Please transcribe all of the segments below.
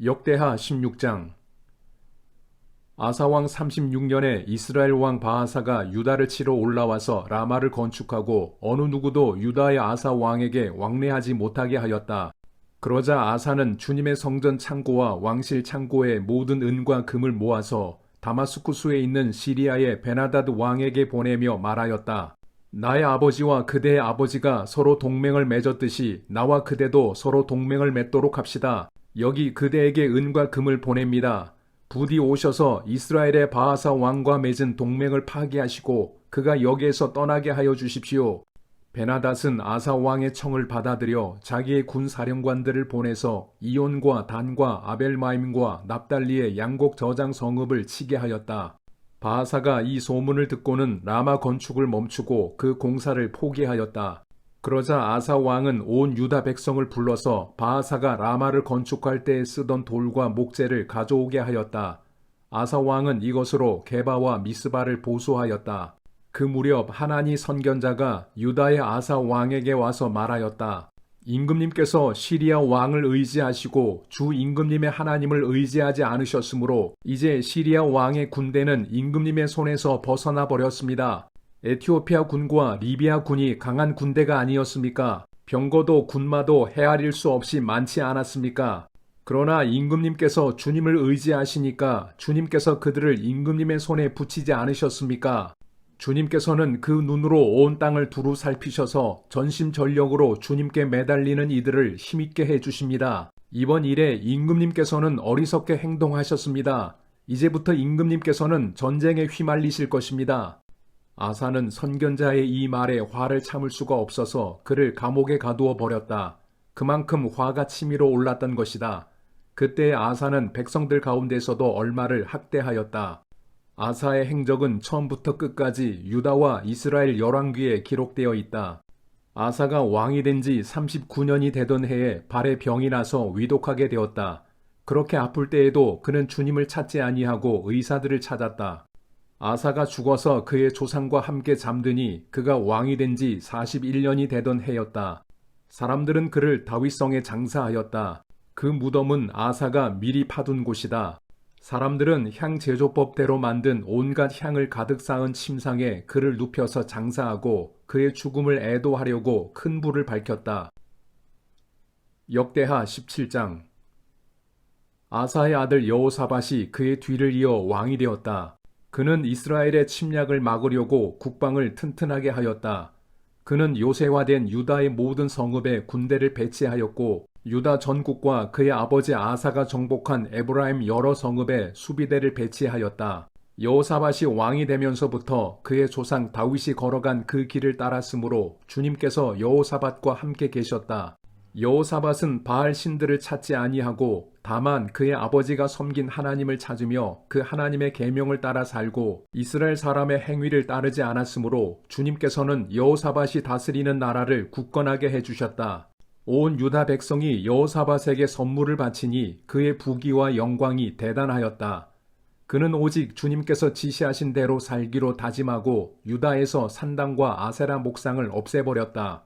역대하 16장. 아사왕 36년에 이스라엘 왕 바하사가 유다를 치러 올라와서 라마를 건축하고 어느 누구도 유다의 아사 왕에게 왕래하지 못하게 하였다. 그러자 아사는 주님의 성전 창고와 왕실 창고의 모든 은과 금을 모아서 다마스쿠스에 있는 시리아의 베나다드 왕에게 보내며 말하였다. 나의 아버지와 그대의 아버지가 서로 동맹을 맺었듯이 나와 그대도 서로 동맹을 맺도록 합시다. 여기 그대에게 은과 금을 보냅니다. 부디 오셔서 이스라엘의 바하사 왕과 맺은 동맹을 파기하시고 그가 여기에서 떠나게 하여 주십시오. 베나닷은 아사 왕의 청을 받아들여 자기의 군 사령관들을 보내서 이온과 단과 아벨마임과 납달리의 양곡 저장 성읍을 치게 하였다. 바하사가 이 소문을 듣고는 라마 건축을 멈추고 그 공사를 포기하였다. 그러자 아사 왕은 온 유다 백성을 불러서 바하사가 라마를 건축할 때에 쓰던 돌과 목재를 가져오게 하였다. 아사 왕은 이것으로 게바와 미스바를 보수하였다. 그 무렵 하나니 선견자가 유다의 아사 왕에게 와서 말하였다. 임금님께서 시리아 왕을 의지하시고 주 임금님의 하나님을 의지하지 않으셨으므로 이제 시리아 왕의 군대는 임금님의 손에서 벗어나 버렸습니다. 에티오피아 군과 리비아 군이 강한 군대가 아니었습니까? 병거도 군마도 헤아릴 수 없이 많지 않았습니까? 그러나 임금님께서 주님을 의지하시니까 주님께서 그들을 임금님의 손에 붙이지 않으셨습니까? 주님께서는 그 눈으로 온 땅을 두루 살피셔서 전심전력으로 주님께 매달리는 이들을 힘있게 해주십니다. 이번 일에 임금님께서는 어리석게 행동하셨습니다. 이제부터 임금님께서는 전쟁에 휘말리실 것입니다. 아사는 선견자의 이 말에 화를 참을 수가 없어서 그를 감옥에 가두어 버렸다. 그만큼 화가 치밀어 올랐던 것이다. 그때 아사는 백성들 가운데서도 얼마를 학대하였다. 아사의 행적은 처음부터 끝까지 유다와 이스라엘 열왕기에 기록되어 있다. 아사가 왕이 된 지 39년이 되던 해에 발에 병이 나서 위독하게 되었다. 그렇게 아플 때에도 그는 주님을 찾지 아니하고 의사들을 찾았다. 아사가 죽어서 그의 조상과 함께 잠드니 그가 왕이 된 지 41년이 되던 해였다. 사람들은 그를 다윗성에 장사하였다. 그 무덤은 아사가 미리 파둔 곳이다. 사람들은 향 제조법대로 만든 온갖 향을 가득 쌓은 침상에 그를 눕혀서 장사하고 그의 죽음을 애도하려고 큰 불을 밝혔다. 역대하 17장. 아사의 아들 여호사밧이 그의 뒤를 이어 왕이 되었다. 그는 이스라엘의 침략을 막으려고 국방을 튼튼하게 하였다. 그는 요새화된 유다의 모든 성읍에 군대를 배치하였고 유다 전국과 그의 아버지 아사가 정복한 에브라임 여러 성읍에 수비대를 배치하였다. 여호사밧이 왕이 되면서부터 그의 조상 다윗이 걸어간 그 길을 따랐으므로 주님께서 여호사밧과 함께 계셨다. 여호사밧은 바알 신들을 찾지 아니하고 다만 그의 아버지가 섬긴 하나님을 찾으며 그 하나님의 계명을 따라 살고 이스라엘 사람의 행위를 따르지 않았으므로 주님께서는 여호사밧이 다스리는 나라를 굳건하게 해주셨다. 온 유다 백성이 여호사밧에게 선물을 바치니 그의 부귀와 영광이 대단하였다. 그는 오직 주님께서 지시하신 대로 살기로 다짐하고 유다에서 산당과 아세라 목상을 없애버렸다.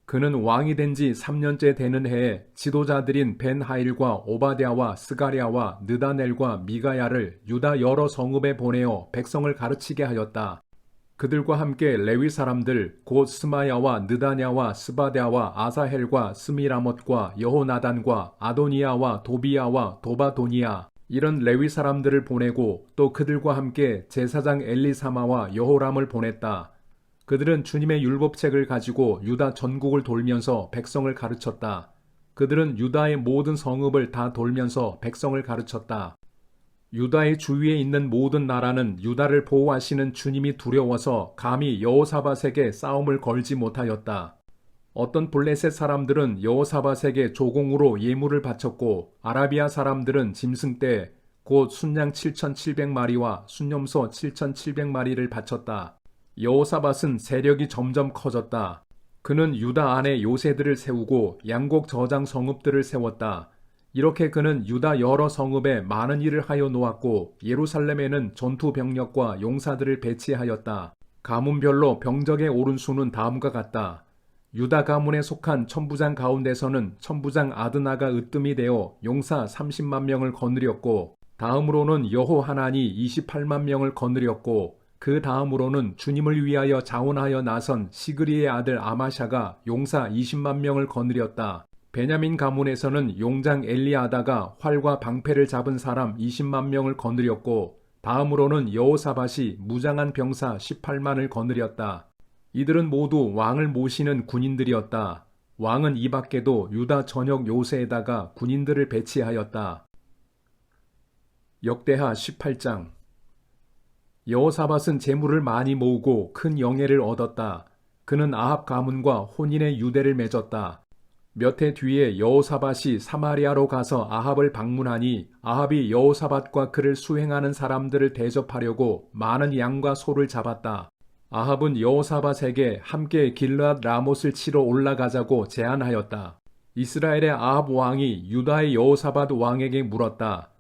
그는 왕이 된 지 3년째 되는 해에 지도자들인 벤하일과 오바댜와 스가랴와 느다넬과 미가야를 유다 여러 성읍에 보내어 백성을 가르치게 하였다. 그들과 함께 레위 사람들 곧 스마야와 느다냐와 스바댜와 아사헬과 스미라못과 여호나단과 아도니야와 도비야와 도바도니야 이런 레위 사람들을 보내고 또 그들과 함께 제사장 엘리사마와 여호람을 보냈다. 그들은 주님의 율법책을 가지고 유다 전국을 돌면서 백성을 가르쳤다. 그들은 유다의 모든 성읍을 다 돌면서 백성을 가르쳤다. 유다의 주위에 있는 모든 나라는 유다를 보호하시는 주님이 두려워서 감히 여호사밧에게 싸움을 걸지 못하였다. 어떤 블레셋 사람들은 여호사밧에게 조공으로 예물을 바쳤고 아라비아 사람들은 짐승떼 곧 순양 7,700마리와 순염소 7,700마리를 바쳤다. 여호사밧은 세력이 점점 커졌다. 그는 유다 안에 요새들을 세우고 양곡 저장 성읍들을 세웠다. 이렇게 그는 유다 여러 성읍에 많은 일을 하여 놓았고 예루살렘에는 전투 병력과 용사들을 배치하였다. 가문별로 병적의 오른 수는 다음과 같다. 유다 가문에 속한 천부장 가운데서는 천부장 아드나가 으뜸이 되어 용사 30만 명을 거느렸고, 다음으로는 여호하난이 28만 명을 거느렸고, 그 다음으로는 주님을 위하여 자원하여 나선 시그리의 아들 아마샤가 용사 20만 명을 거느렸다. 베냐민 가문에서는 용장 엘리아다가 활과 방패를 잡은 사람 20만 명을 거느렸고, 다음으로는 여호사밧이 무장한 병사 18만을 거느렸다. 이들은 모두 왕을 모시는 군인들이었다. 왕은 이 밖에도 유다 전역 요새에다가 군인들을 배치하였다. 역대하 18장. 여호사밧은 재물을 많이 모으고 큰 영예를 얻었다. 그는 아합 가문과 혼인의 유대를 맺었다. 몇 해 뒤에 여호사밧이 사마리아로 가서 아합을 방문하니 아합이 여호사밧과 그를 수행하는 사람들을 대접하려고 많은 양과 소를 잡았다. 아합은 여호사밧에게 함께 길르앗 라못을 치러 올라가자고 제안하였다. 이스라엘의 아합 왕이 유다의 여호사밧 왕에게 물었다.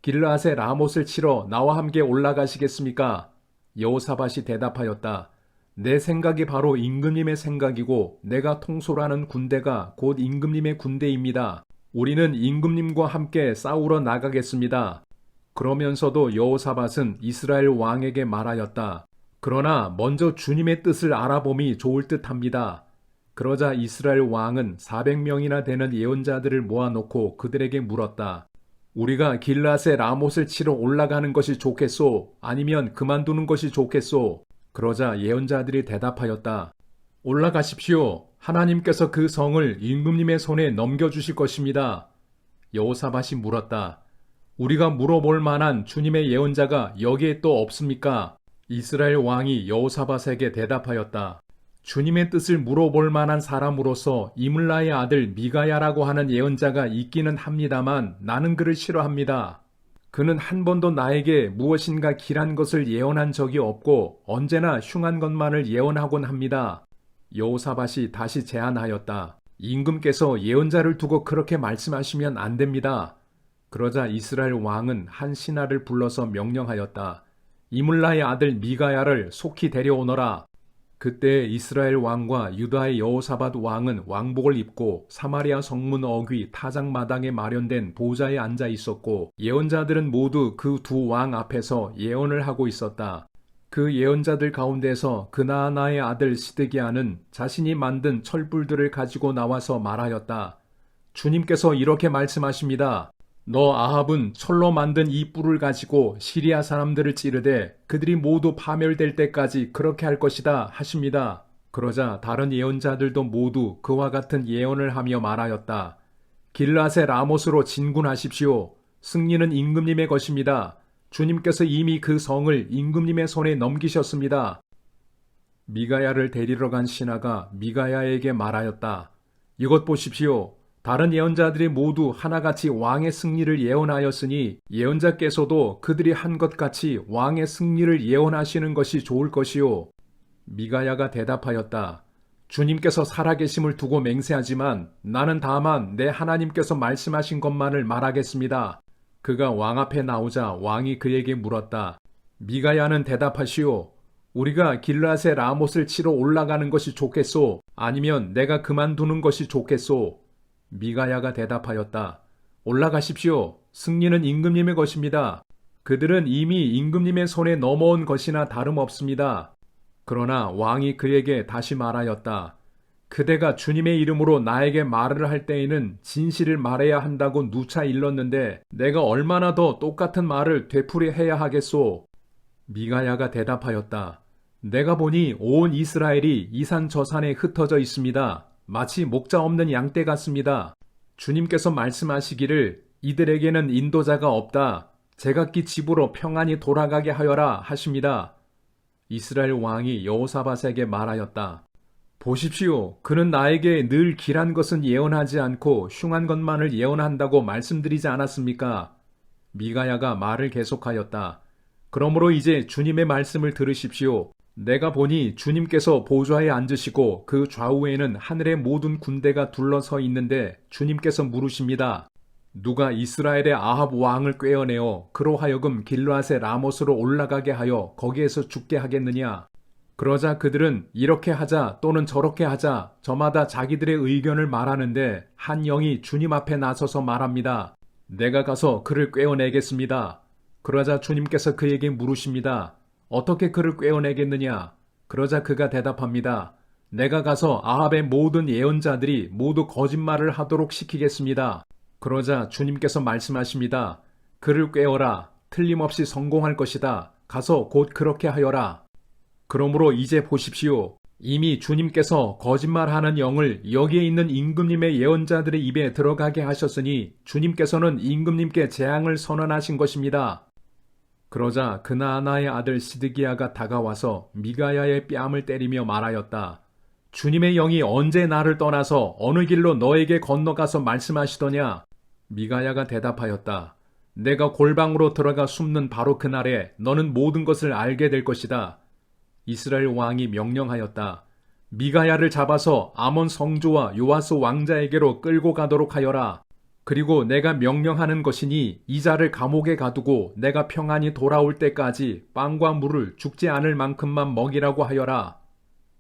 길르앗의 라못을 치러 나와 함께 올라가시겠습니까? 여호사밧이 대답하였다. 내 생각이 바로 임금님의 생각이고 내가 통솔하는 군대가 곧 임금님의 군대입니다. 우리는 임금님과 함께 싸우러 나가겠습니다. 그러면서도 여호사밧은 이스라엘 왕에게 말하였다. 그러나 먼저 주님의 뜻을 알아봄이 좋을 듯합니다. 그러자 이스라엘 왕은 400명이나 되는 예언자들을 모아놓고 그들에게 물었다. 우리가 길르앗의 라못을 치러 올라가는 것이 좋겠소? 아니면 그만두는 것이 좋겠소? 그러자 예언자들이 대답하였다. 올라가십시오. 하나님께서 그 성을 임금님의 손에 넘겨주실 것입니다. 여호사밧이 물었다. 우리가 물어볼 만한 주님의 예언자가 여기에 또 없습니까? 이스라엘 왕이 여호사밧에게 대답하였다. 주님의 뜻을 물어볼 만한 사람으로서 이물라의 아들 미가야라고 하는 예언자가 있기는 합니다만 나는 그를 싫어합니다. 그는 한 번도 나에게 무엇인가 길한 것을 예언한 적이 없고 언제나 흉한 것만을 예언하곤 합니다. 여호사밧이 다시 제안하였다. 임금께서 예언자를 두고 그렇게 말씀하시면 안 됩니다. 그러자 이스라엘 왕은 한 신하를 불러서 명령하였다. 이물라의 아들 미가야를 속히 데려오너라. 그때 이스라엘 왕과 유다의 여호사밧 왕은 왕복을 입고 사마리아 성문 어귀 타작마당에 마련된 보좌에 앉아 있었고 예언자들은 모두 그 두 왕 앞에서 예언을 하고 있었다. 그 예언자들 가운데서 그나아나의 아들 시드기야는 자신이 만든 철불들을 가지고 나와서 말하였다. 주님께서 이렇게 말씀하십니다. 너 아합은 철로 만든 이 뿔을 가지고 시리아 사람들을 찌르되 그들이 모두 파멸될 때까지 그렇게 할 것이다 하십니다. 그러자 다른 예언자들도 모두 그와 같은 예언을 하며 말하였다. 길르앗의 라못으로 진군하십시오. 승리는 임금님의 것입니다. 주님께서 이미 그 성을 임금님의 손에 넘기셨습니다. 미가야를 데리러 간 신하가 미가야에게 말하였다. 이것 보십시오. 다른 예언자들이 모두 하나같이 왕의 승리를 예언하였으니 예언자께서도 그들이 한 것 같이 왕의 승리를 예언하시는 것이 좋을 것이요. 미가야가 대답하였다. 주님께서 살아계심을 두고 맹세하지만 나는 다만 내 하나님께서 말씀하신 것만을 말하겠습니다. 그가 왕 앞에 나오자 왕이 그에게 물었다. 미가야는 대답하시오. 우리가 길르앗의 라못을 치러 올라가는 것이 좋겠소? 아니면 내가 그만두는 것이 좋겠소? 미가야가 대답하였다. 올라가십시오. 승리는 임금님의 것입니다. 그들은 이미 임금님의 손에 넘어온 것이나 다름없습니다. 그러나 왕이 그에게 다시 말하였다. 그대가 주님의 이름으로 나에게 말을 할 때에는 진실을 말해야 한다고 누차 일렀는데 내가 얼마나 더 똑같은 말을 되풀이해야 하겠소? 미가야가 대답하였다. 내가 보니 온 이스라엘이 이 산 저 산에 흩어져 있습니다. 마치 목자 없는 양떼 같습니다. 주님께서 말씀하시기를 이들에게는 인도자가 없다. 제각기 집으로 평안히 돌아가게 하여라 하십니다. 이스라엘 왕이 여호사밧에게 말하였다. 보십시오. 그는 나에게 늘 길한 것은 예언하지 않고 흉한 것만을 예언한다고 말씀드리지 않았습니까? 미가야가 말을 계속하였다. 그러므로 이제 주님의 말씀을 들으십시오. 내가 보니 주님께서 보좌에 앉으시고 그 좌우에는 하늘의 모든 군대가 둘러서 있는데 주님께서 물으십니다. 누가 이스라엘의 아합 왕을 꾀어내어 그로 하여금 길르앗의 라못으로 올라가게 하여 거기에서 죽게 하겠느냐? 그러자 그들은 이렇게 하자 또는 저렇게 하자 저마다 자기들의 의견을 말하는데 한 영이 주님 앞에 나서서 말합니다. 내가 가서 그를 꿰어내겠습니다. 그러자 주님께서 그에게 물으십니다. 어떻게 그를 꿰어내겠느냐? 그러자 그가 대답합니다. 내가 가서 아합의 모든 예언자들이 모두 거짓말을 하도록 시키겠습니다. 그러자 주님께서 말씀하십니다. 그를 꿰어라. 틀림없이 성공할 것이다. 가서 곧 그렇게 하여라. 그러므로 이제 보십시오. 이미 주님께서 거짓말하는 영을 여기에 있는 임금님의 예언자들의 입에 들어가게 하셨으니 주님께서는 임금님께 재앙을 선언하신 것입니다. 그러자 그나아나의 아들 시드기야가 다가와서 미가야의 뺨을 때리며 말하였다. 주님의 영이 언제 나를 떠나서 어느 길로 너에게 건너가서 말씀하시더냐? 미가야가 대답하였다. 내가 골방으로 들어가 숨는 바로 그날에 너는 모든 것을 알게 될 것이다. 이스라엘 왕이 명령하였다. 미가야를 잡아서 아몬 성주와 요아스 왕자에게로 끌고 가도록 하여라. 그리고 내가 명령하는 것이니 이 자를 감옥에 가두고 내가 평안히 돌아올 때까지 빵과 물을 죽지 않을 만큼만 먹이라고 하여라.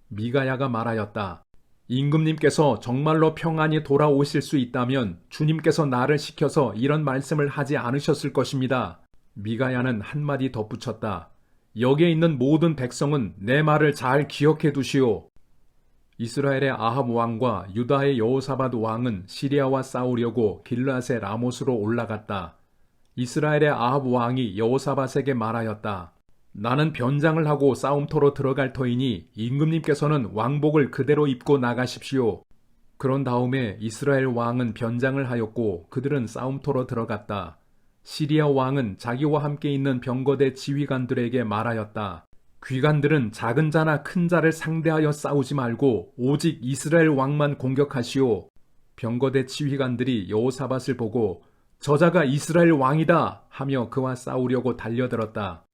미가야가 말하였다. 임금님께서 정말로 평안히 돌아오실 수 있다면 주님께서 나를 시켜서 이런 말씀을 하지 않으셨을 것입니다. 미가야는 한마디 덧붙였다. 여기에 있는 모든 백성은 내 말을 잘 기억해 두시오. 이스라엘의 아합 왕과 유다의 여호사밧 왕은 시리아와 싸우려고 길르앗의 라못으로 올라갔다. 이스라엘의 아합 왕이 여호사밧에게 말하였다. 나는 변장을 하고 싸움터로 들어갈 터이니 임금님께서는 왕복을 그대로 입고 나가십시오. 그런 다음에 이스라엘 왕은 변장을 하였고 그들은 싸움터로 들어갔다. 시리아 왕은 자기와 함께 있는 병거대 지휘관들에게 말하였다. 귀관들은 작은 자나 큰 자를 상대하여 싸우지 말고 오직 이스라엘 왕만 공격하시오. 병거대 지휘관들이 여호사밧을 보고 저자가 이스라엘 왕이다 하며 그와 싸우려고 달려들었다.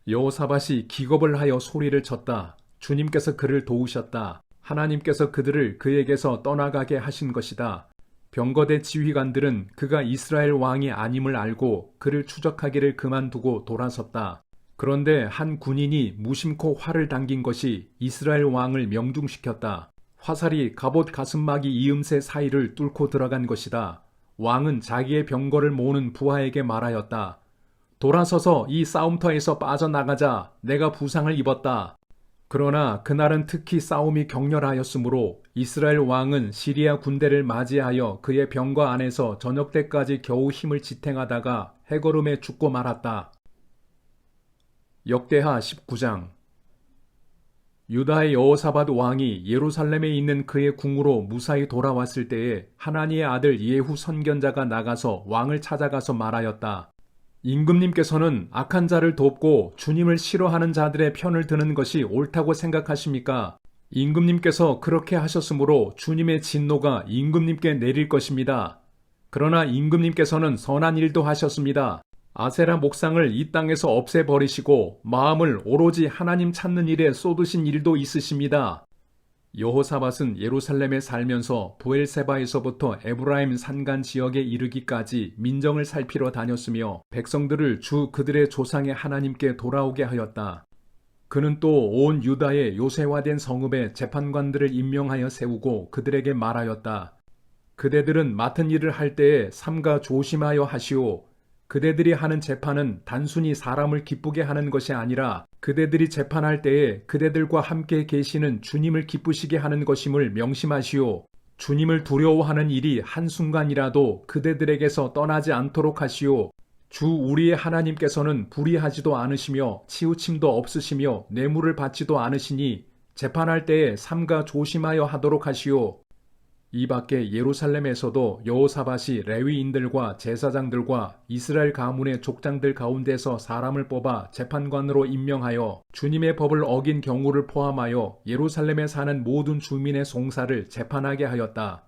여호사밧이 기겁을 하여 소리를 쳤다. 주님께서 그를 도우셨다. 하나님께서 그들을 그에게서 떠나가게 하신 것이다. 병거대 지휘관들은 그가 이스라엘 왕이 아님을 알고 그를 추적하기를 그만두고 돌아섰다. 그런데 한 군인이 무심코 활을 당긴 것이 이스라엘 왕을 명중시켰다. 화살이 갑옷 가슴막이 이음새 사이를 뚫고 들어간 것이다. 왕은 자기의 병거를 모는 부하에게 말하였다. 돌아서서 이 싸움터에서 빠져나가자. 내가 부상을 입었다. 그러나 그날은 특히 싸움이 격렬하였으므로 이스라엘 왕은 시리아 군대를 맞이하여 그의 병거 안에서 저녁 때까지 겨우 힘을 지탱하다가 해걸음에 죽고 말았다. 역대하 19장. 유다의 여호사밧 왕이 예루살렘에 있는 그의 궁으로 무사히 돌아왔을 때에 하나니의 아들 예후 선견자가 나가서 왕을 찾아가서 말하였다. 임금님께서는 악한 자를 돕고 주님을 싫어하는 자들의 편을 드는 것이 옳다고 생각하십니까? 임금님께서 그렇게 하셨으므로 주님의 진노가 임금님께 내릴 것입니다. 그러나 임금님께서는 선한 일도 하셨습니다. 아세라 목상을 이 땅에서 없애버리시고 마음을 오로지 하나님 찾는 일에 쏟으신 일도 있으십니다. 여호사밧은 예루살렘에 살면서 부엘세바에서부터 에브라임 산간 지역에 이르기까지 민정을 살피러 다녔으며 백성들을 주 그들의 조상의 하나님께 돌아오게 하였다. 그는 또 온 유다의 요새화된 성읍에 재판관들을 임명하여 세우고 그들에게 말하였다. 그대들은 맡은 일을 할 때에 삼가 조심하여 하시오. 그대들이 하는 재판은 단순히 사람을 기쁘게 하는 것이 아니라 그대들이 재판할 때에 그대들과 함께 계시는 주님을 기쁘시게 하는 것임을 명심하시오. 주님을 두려워하는 일이 한순간이라도 그대들에게서 떠나지 않도록 하시오. 주 우리의 하나님께서는 불의하지도 않으시며 치우침도 없으시며 뇌물을 받지도 않으시니 재판할 때에 삼가 조심하여 하도록 하시오. 이 밖에 예루살렘에서도 여호사밧이 레위인들과 제사장들과 이스라엘 가문의 족장들 가운데서 사람을 뽑아 재판관으로 임명하여 주님의 법을 어긴 경우를 포함하여 예루살렘에 사는 모든 주민의 송사를 재판하게 하였다.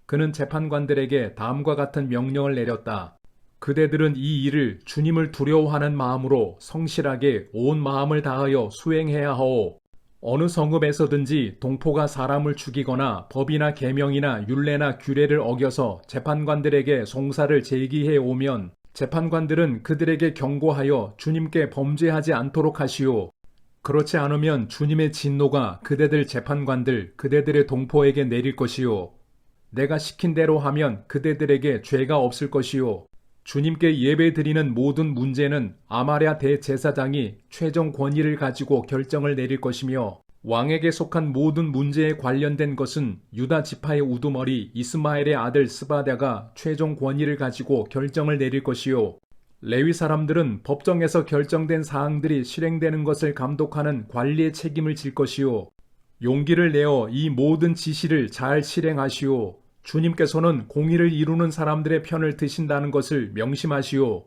그는 재판관들에게 다음과 같은 명령을 내렸다. 그대들은 이 일을 주님을 두려워하는 마음으로 성실하게 온 마음을 다하여 수행해야 하오. 어느 성읍에서든지 동포가 사람을 죽이거나 법이나 계명이나 율례나 규례를 어겨서 재판관들에게 송사를 제기해 오면 재판관들은 그들에게 경고하여 주님께 범죄하지 않도록 하시오. 그렇지 않으면 주님의 진노가 그대들 재판관들, 그대들의 동포에게 내릴 것이요. 내가 시킨 대로 하면 그대들에게 죄가 없을 것이요. 주님께 예배드리는 모든 문제는 아마랴 대제사장이 최종 권위를 가지고 결정을 내릴 것이며 왕에게 속한 모든 문제에 관련된 것은 유다 지파의 우두머리 이스마엘의 아들 스바랴가 최종 권위를 가지고 결정을 내릴 것이요. 레위 사람들은 법정에서 결정된 사항들이 실행되는 것을 감독하는 관리의 책임을 질 것이요. 용기를 내어 이 모든 지시를 잘 실행하시오. 주님께서는 공의를 이루는 사람들의 편을 드신다는 것을 명심하시오.